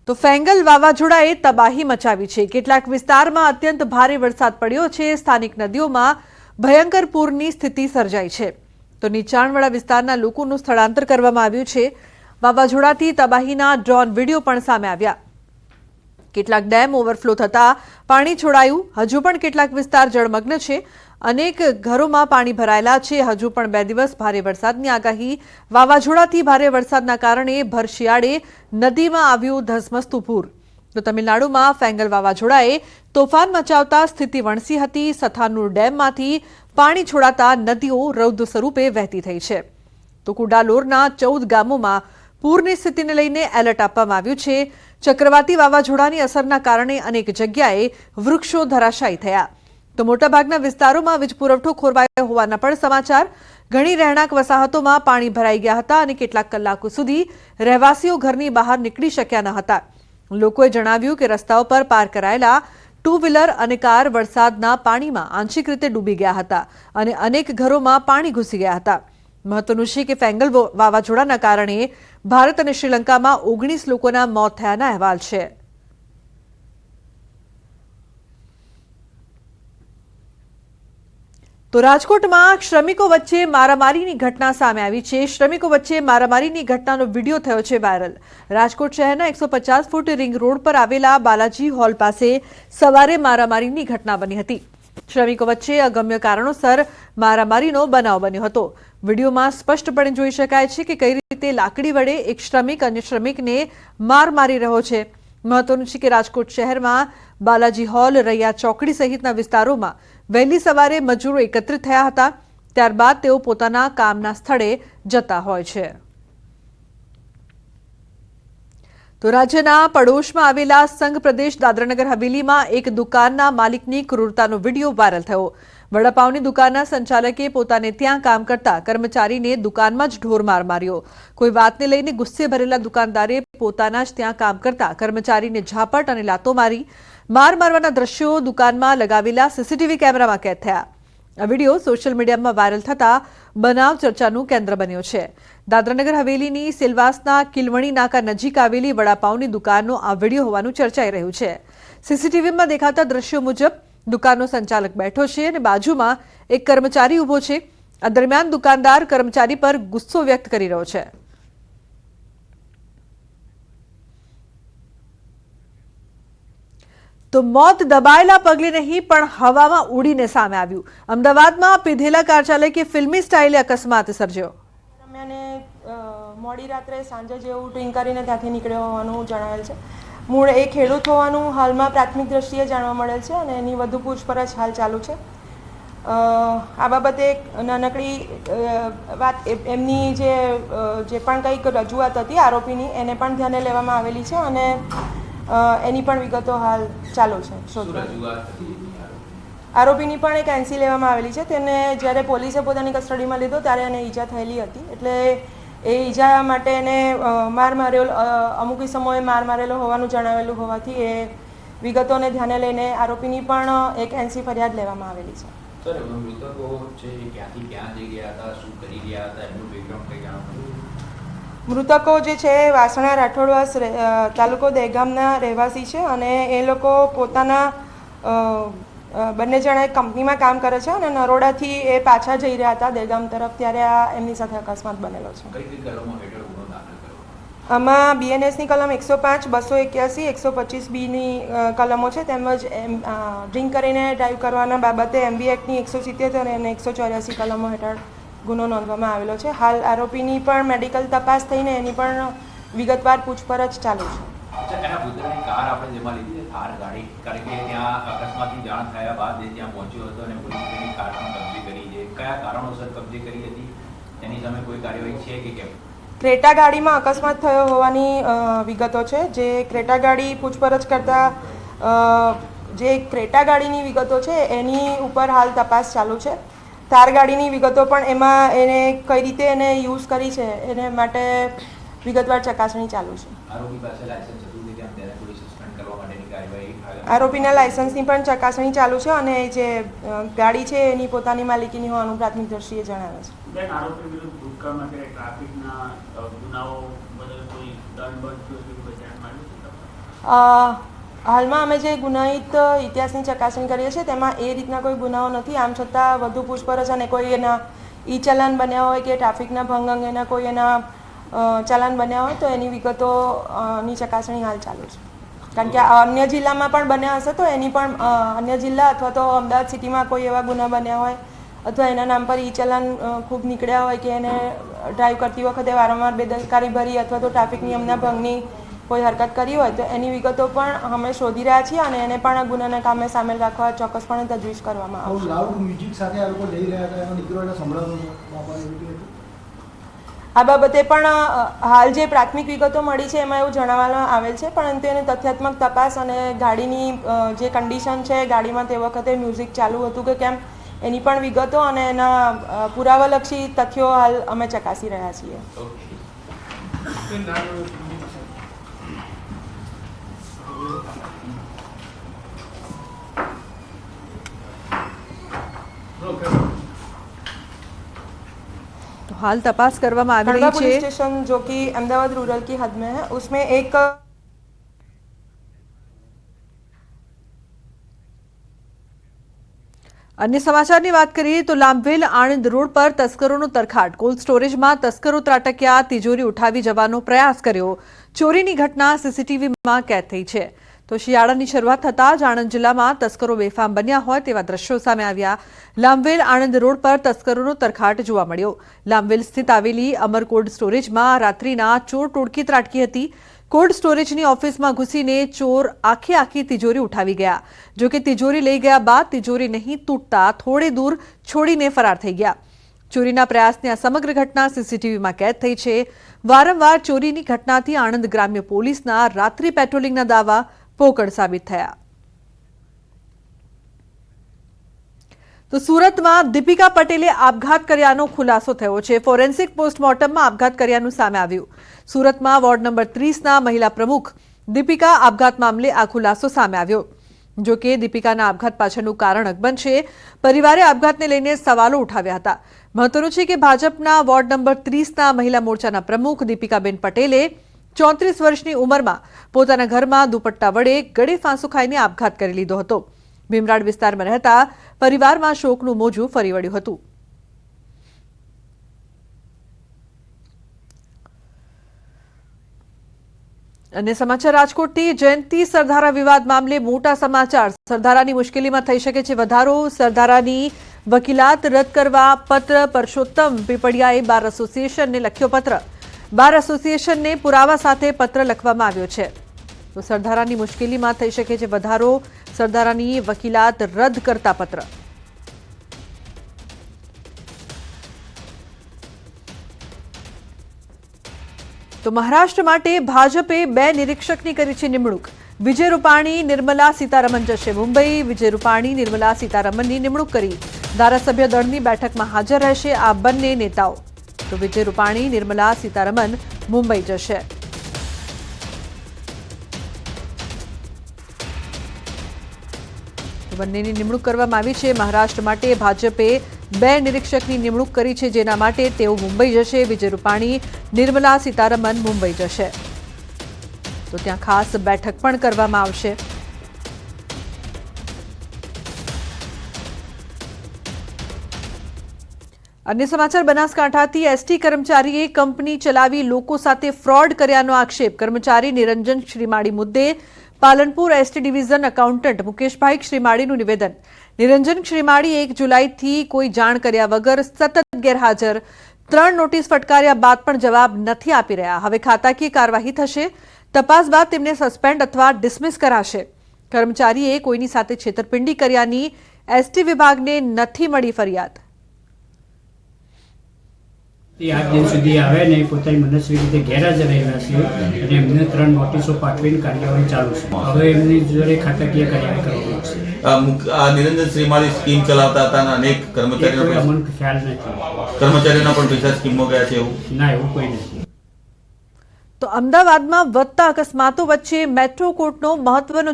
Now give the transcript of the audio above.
તો ફેંગલ વાવાઝોડાએ તબાહી મચાવી છે। કેટલાક વિસ્તારમાં અત્યંત ભારે વરસાદ પડ્યો છે। સ્થાનિક નદીઓમાં ભયંકર પૂરની સ્થિતિ સર્જાઈ છે। તો નીચાણવાળા વિસ્તારના લોકોનું સ્થળાંતર કરવામાં આવ્યું છે। વાવાઝોડાથી તબાહીના ડ્રોન વિડીયો પણ સામે આવ્યા। કેટલાક ડેમ ઓવરફ્લો થતા પાણી છોડાયું। હજુ પણ કેટલાક વિસ્તાર જળમગ્ન છે। અનેક ઘરોમાં પાણી ભરાયેલા છે। હજુ પણ 2 દિવસ ભારે વરસાદની આગાહી। વાવાઝોડાથી ભારે વરસાદના કારણે ભર શિયાળે નદીમાં આવ્યું ધસમસતું પૂર। તો તમિલનાડુમાં ફેંગલ વાવાઝોડાએ તોફાન મચાવતા સ્થિતિ વણસી હતી। સથાનુર ડેમમાંથી પાણી છોડાતા નદીઓ રૌદ્ર સ્વરૂપે વહેતી થઈ છે। તો કુડાલોરના 14 ગામોમાં પૂરની સ્થિતિને લઈને એલર્ટ આપવામાં આવ્યું છે। ચક્રવાતી વાવાઝોડાની અસરના કારણે અનેક જગ્યાએ વૃક્ષો ધરાશાયી થયા। તો મોટાભાગના વિસ્તારોમાં વીજ પુરવઠો ખોરવાયો હોવાના પણ સમાચાર। ઘણી રહેણાંક વસાહતોમાં પાણી ભરાઈ ગયા હતા અને કેટલાક કલાકો સુધી રહેવાસીઓ ઘરની બહાર નીકળી શક્યા ન હતા। લોકોએ જણાવ્યું કે રસ્તાઓ પર પાર્ક કરાયેલા 2 વ્હીલર અને કાર વરસાદના પાણીમાં આંશિક રીતે ડૂબી ગયા હતા અને અનેક ઘરોમાં પાણી ઘૂસી ગયા હતા। મહત્વનું છે કે ફેંગલ વાવાઝોડાના કારણે ભારત અને શ્રીલંકામાં 19 લોકોના મોત થયાના અહેવાલ છે। તો રાજકોટમાં શ્રમિકો વચ્ચે મારામારીની ઘટના સામે આવી છે। શ્રમિકો વચ્ચે મારામારીની ઘટનાનો વિડીયો થયો છે વાયરલ। રાજકોટ શહેરના 150 ફૂટ રિંગ રોડ પર આવેલા બાલાજી હોલ પાસે સવારે મારામારીની ઘટના બની હતી। શ્રમિકો વચ્ચે અગમ્ય કારણોસર મારામારીનો બનાવ બન્યો હતો। વિડીયોમાં સ્પષ્ટપણે જોઈ શકાય છે કે કઈ રીતે લાકડી વડે એક શ્રમિક અન્ય શ્રમિકને માર મારી રહ્યો છે। મહત્વનું છે કે રાજકોટ શહેરમાં બાલાજી હોલ, રૈયા ચોકડી સહિતના વિસ્તારોમાં વહેલી સવારે મજૂરો એકત્રિત થયા હતા। ત્યારબાદ તેઓ પોતાના કામના સ્થળે જતા હોય છે। તો રાજ્યના પડોશમાં આવેલા સંઘ પ્રદેશ દાદરાનગર હવેલીમાં એક દુકાનના માલિકની ક્રૂરતાનો વિડીયો વાયરલ થયો। વડાપાવની દુકાનના સંચાલકે પોતાને ત્યાં કામ કરતા કર્મચારીને દુકાનમાં જ ઢોરમાર માર્યો। કોઈ વાતને લઈને ગુસ્સે ભરેલા દુકાનદારે પોતાના જ ત્યાં કામ કરતા કર્મચારીને ઝાપટ અને લાતો મારી। માર મારવાના દ્રશ્યો દુકાનમાં લગાવેલા સીસીટીવી કેમેરામાં કેદ થયા। આ વિડીયો સોશિયલ મીડિયામાં વાયરલ થતા બનાવ ચર્ચાનું કેન્દ્ર બન્યો છે। દાદરાનગર હવેલીની સિલવાસના કિલવણી નાકા નજીક આવેલી વડાપાવની દુકાનનો આ વિડીયો હોવાનું ચર્ચાઈ રહ્યું છે। સીસીટીવીમાં દેખાતા દ્રશ્યો મુજબ દુકાનનો સંચાલક બેઠો છે અને બાજુમાં એક કર્મચારી ઊભો છે। આ દરમિયાન દુકાનદાર કર્મચારી પર ગુસ્સો વ્યક્ત કરી રહ્યો છે। તો મોત દબાયેલા પગલે નહીં પણ હવામાં ઉડીને સામે આવ્યું। અમદાવાદમાં પીધેલા કાર ચાલકે ફિલ્મી સ્ટાઇલે અકસ્માત સર્જ્યો। મોડી રાત્રે સાંજે જેવું ડ્રિંક કરીને ત્યાંથી નીકળ્યો હોવાનું જણાવેલ છે। મૂળ એ ખેડૂત હોવાનું હાલમાં પ્રાથમિક દ્રષ્ટિએ જાણવા મળેલ છે અને એની વધુ પૂછપરછ હાલ ચાલુ છે। આ બાબતે એક નાનકડી વાત એમની જે પણ કંઈક રજૂઆત હતી આરોપીની એને પણ ધ્યાને લેવામાં આવેલી છે અને એની પણ વિગતો હાલ ચાલુ છે શોધવાની। આરોપીની પણ એક એનસી લેવામાં આવેલી છે। તેને જ્યારે પોલીસે પોતાની કસ્ટડીમાં લીધો ત્યારે એને ઈજા થયેલી હતી એટલે એ ઈજા માટે એને અમુક સમયે માર મારેલો હોવાનું જણાવેલું હોવાથી એ વિગતોને ધ્યાને લઈને આરોપીની પણ એક એનસી ફરિયાદ લેવામાં આવેલી છે। મૃતકો જે છે વાસણા રાઠોડવાસ તાલુકો દહેગામના રહેવાસી છે અને એ લોકો પોતાના બંને જણા એક કંપનીમાં કામ કરે છે અને નરોડાથી એ પાછા જઈ રહ્યા હતા દહેગામ તરફ ત્યારે આ એમની સાથે અકસ્માત બનેલો છે। આમાં બીએનએસની કલમ 105, 281, 125બીની કલમો છે તેમજ ડ્રિંક કરીને ડ્રાઈવ કરવાના બાબતે એમબી એક્ટની 177 અને 184 કલમો હેઠળ ગુનો નોંધવામાં આવેલો છે। હાલ આરોપીની પણ મેડિકલ તપાસ થઈને એની પણ વિગતવાર પૂછપરછ ચાલુ છે। ક્રેટા ગાડીમાં અકસ્માત થયો હોવાની વિગતો છે। જે ક્રેટા ગાડી પૂછપરછ કરતા જે ક્રેટા ગાડીની વિગતો છે એની ઉપર હાલ તપાસ ચાલુ છે। થાર ગાડીની વિગતો પણ એમાં એને કઈ રીતે એને યુઝ કરી છે એને માટે વિગતવાર ચકાસણી ચાલુ છે। આરોપીના લાયસન્સની પણ ચકાસણી ચાલુ છે અને જે ગાડી છે એની પોતાની માલિકીની હોવાનું પ્રાથમિક દ્રષ્ટિએ જણાવે છે। હાલમાં અમે જે ગુનાહિત ઇતિહાસની ચકાસણી કરીએ છીએ તેમાં એ રીતના કોઈ ગુનાઓ નથી. આમ છતાં વધુ પૂછપરછ અને કોઈ એના ઈ ચલાન બન્યા હોય કે ટ્રાફિકના ભંગ અંગેના કોઈ એના ચલાન બન્યા હોય તો એની વિગતોની ચકાસણી હાલ ચાલુ છે. કારણ કે અન્ય જિલ્લામાં પણ બન્યા હશે તો એની પણ અન્ય જિલ્લા અથવા તો અમદાવાદ સિટીમાં કોઈ એવા ગુના બન્યા હોય અથવા એના નામ પર ઈ ચલાન ખૂબ નીકળ્યા હોય કે એને ડ્રાઈવ કરતી વખતે વારંવાર બેદરકારી ભરી અથવા તો ટ્રાફિક નિયમના ભંગની કોઈ હરકત કરી હોય તો એની વિગતો પણ અમે શોધી રહ્યા છીએ અને એને પણ ગુનાના કામે સામેલ રાખવા ચોક્કસપણે તજવીજ કરવામાં આવશે. લાઉડ મ્યુઝિક સાથે આ લોકો લઈ રહ્યા હતા, એનો દીકરો એને સંભળાવવાનો આ બાબતે પણ હાલ જે પ્રાથમિક વિગતો મળી છે એમાં એવું જણાવવામાં આવેલ છે, પરંતુ એની તથ્યાત્મક તપાસ અને ગાડીની જે કન્ડિશન છે ગાડીમાં તે વખતે મ્યુઝિક ચાલુ હતું કે કેમ એની પણ વિગતો અને એના પુરાવાલક્ષી તથ્યો હાલ અમે ચકાસી રહ્યા છીએ. तो हाल तपास કરવામાં આવી રહી पुलिस છે. स्टेशन जो कि अहमदाबाद रूरल की हद में है उसमें एक अन्य समाचाરની વાત કરીએ તો લાંભવેલ આણંદ રોડ પર તસ્કરોનો તરખાટ. કોલ્ડ સ્ટોરેજમાં તસ્કરો ત્રાટક્યા, તિજોરી ઉઠાવી જવાનો પ્રયાસ કર્યો. ચોરીની ઘટના સીસીટીવીમાં કેદ થઈ છે. તો શિયાળાની શરૂઆત થતાં જ આણંદ જિલ્લામાં તસ્કરો બેફામ બન્યા હોય તેવા દ્રશ્યો સામે આવ્યા. લાંભવેલ આણંદ રોડ પર તસ્કરોનો તરખાટ જોવા મળ્યો. લાંભવેલ સ્થિત આવેલી અમર કોલ્ડ સ્ટોરેજમાં રાત્રિના ચોર ટોળકી ત્રાટકી હતી. કોલ્ડ સ્ટોરેજની ઓફિસમાં ઘૂસીને ચોર આખી તિજોરી ઉઠાવી ગયા. જોકે તિજોરી લઈ ગયા બાદ તિજોરી નહીં તૂટતા થોડે દૂર છોડીને ફરાર થઈ ગયા. ચોરીના પ્રયાસની આ સમગ્ર ઘટના સીસીટીવીમાં કેદ થઈ છે. વારંવાર ચોરીની ઘટનાથી આણંદ ગ્રામ્ય પોલીસના રાત્રિ પેટ્રોલિંગના દાવા પોકળ સાબિત થયા. તો સુરતમાં દીપિકા પટેલે આપઘાત કર્યાનો ખુલાસો થયો છે. ફોરેન્સિક પોસ્ટમોર્ટમમાં આપઘાત કર્યાનું સામે આવ્યું. સુરતમાં વોર્ડ નંબર 30ના મહિલા પ્રમુખ દીપિકા આપઘાત મામલે આ ખુલાસો સામે આવ્યો. જો કે દીપિકાના આપઘાત પાછળનું કારણ અકબંધ છે. પરિવારે આપઘાતને લઈને સવાલો ઉઠાવ્યા હતા. મહત્વનું છે કે ભાજપના વોર્ડ નંબર 30ના મહિલા મોરચાના પ્રમુખ દીપિકાબેન પટેલે 34 વર્ષની ઉંમરમાં પોતાના ઘરમાં દુપટ્ટા વડે ગળે ફાંસો ખાઈને આપઘાત કરી લીધો હતો. ભીમરાડ વિસ્તારમાં રહેતા પરિવારમાં શોકનું મોજું ફરી વળ્યું હતું. અને સમાચાર રાજકોટથી. જયંતિ સરદારા વિવાદ મામલે મોટા સમાચાર. સરદારાની મુશ્કેલીમાં થઈ શકે છે વધારો. સરદારાની વકીલાત રદ કરવા પત્ર પરસોત્તમ પીપળિયાએ બાર એસોસિએશનને લખ્યો પત્ર. બાર એસોસિએશનને પુરાવા સાથે પત્ર લખવામાં આવ્યો છે. તો સરદારાની મુશ્કેલીમાં થઈ શકે છે વધારો. સરદારાની વકીલાત રદ કરતા પત્ર. તો મહારાષ્ટ્ર માટે ભાજપે 2 નિરીક્ષકની કરી છે નિમણૂક. વિજય રૂપાણી, નિર્મલા સીતારમણ જશે મુંબઈ. વિજય રૂપાણી, નિર્મલા સીતારમણની નિમણૂક કરી. ધારાસભ્ય દળની બેઠકમાં હાજર રહેશે આ બંને નેતાઓ. તો વિજય રૂપાણી, નિર્મલા સીતારમણ મુંબઈ જશે. બંનેની નિમણૂક કરવામાં આવી છે. મહારાષ્ટ્ર માટે ભાજપે 2 નિરીક્ષકની નિમણૂક કરી છે, જેના માટે તેઓ મુંબઈ જશે. વિજય રૂપાણી, નિર્મલા સીતારમણ મુંબઈ જશે. તો ત્યાં ખાસ બેઠક પણ કરવામાં આવશે. અન્ય સમાચાર. બનાસકાંઠાથી એસટી કર્મચારીએ કંપની ચલાવી લોકો સાથે ફ્રોડ કર્યાનો આક્ષેપ. કર્મચારી નિરંજન શ્રીમાળી મુદ્દે પાલનપુર એસટી ડિવિઝન એકાઉન્ટન્ટ મુકેશભાઈ શ્રીમાળીનું નિવેદન. નિરંજન શ્રીમાળી 1 જુલાઈથી કોઈ જાણ કર્યા વગર સતત ગેરહાજર. 3 નોટિસ ફટકાર્યા બાદ પણ જવાબ નથી આપી રહ્યા. હવે ખાતાકીય કાર્યવાહી થશે. તપાસ બાદ તેમને સસ્પેન્ડ અથવા ડિસમિસ કરાશે. કર્મચારીએ કોઈની સાથે છેતરપિંડી કર્યાની એસટી વિભાગને નથી મળી ફરિયાદ. આજ દિન સુધી આવ્યા નહીં, પોતાની મનસ્વી રીતે ગેરહાજર રહેલા છે અને એમને 3 નોટિસો પાઠવીને કાર્યવાહી ચાલુ છે. હવે એમની જોડે ખાતાકીય કાર્યવાહી કરવાની છે. આ નિરંજન શ્રીમાળી સ્કીમ ચલાવતા હતા અને અનેક કર્મચારીઓના અમને ખ્યાલ નથી. કર્મચારીઓના પણ પૈસા સ્કીમમાં ગયા છે એવું? ના, એવું કોઈ નથી. તો અમદાવાદમાં વધતા અકસ્માતો વચ્ચે મેટ્રો કોર્ટનો મહત્વનો